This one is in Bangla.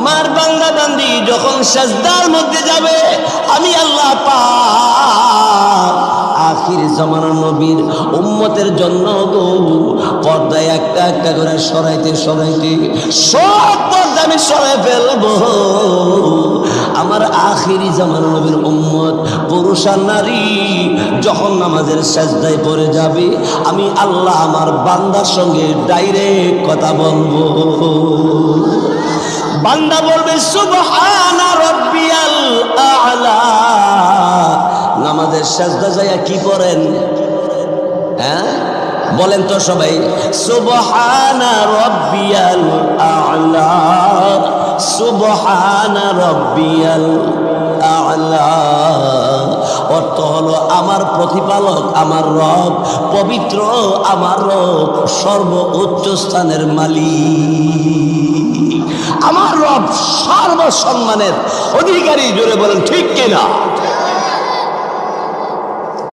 আমার বান্দা বান্দি যখন সিজদার মধ্যে যাবে, আমি আল্লাহ পাক আখির জামানার নবীর উম্মতের জন্য গো পর্দায় একটা একটা করে সরাইতে সরাইতে সব পর্দা আমি সরাই ফেলবো। আমার আখিরি জামানার নবীর উম্মত পুরুষ আর নারী যখন নামাজের সিজদায় পড়ে যাবে, আমি আল্লাহ আমার বান্দার সঙ্গে ডাইরেক্ট কথা বলবো। বান্দা বলবে সুবহানা রাব্বিয়াল আ'লা। নামাজের সিজদা যায়া কি করেন? হ্যাঁ বলেন তো সবাই, সুবহানা রাব্বিয়াল আ'লা, সুবহানা রাব্বিয়াল আ'লা। অর্থ হলো আমার প্রতিপালক আমার রব পবিত্র, আমার রব সর্বোচ্চ স্থানের মালিক, আমার রব সর্বসম্মানের অধিকারী। জোরে বলেন ঠিক কিনা?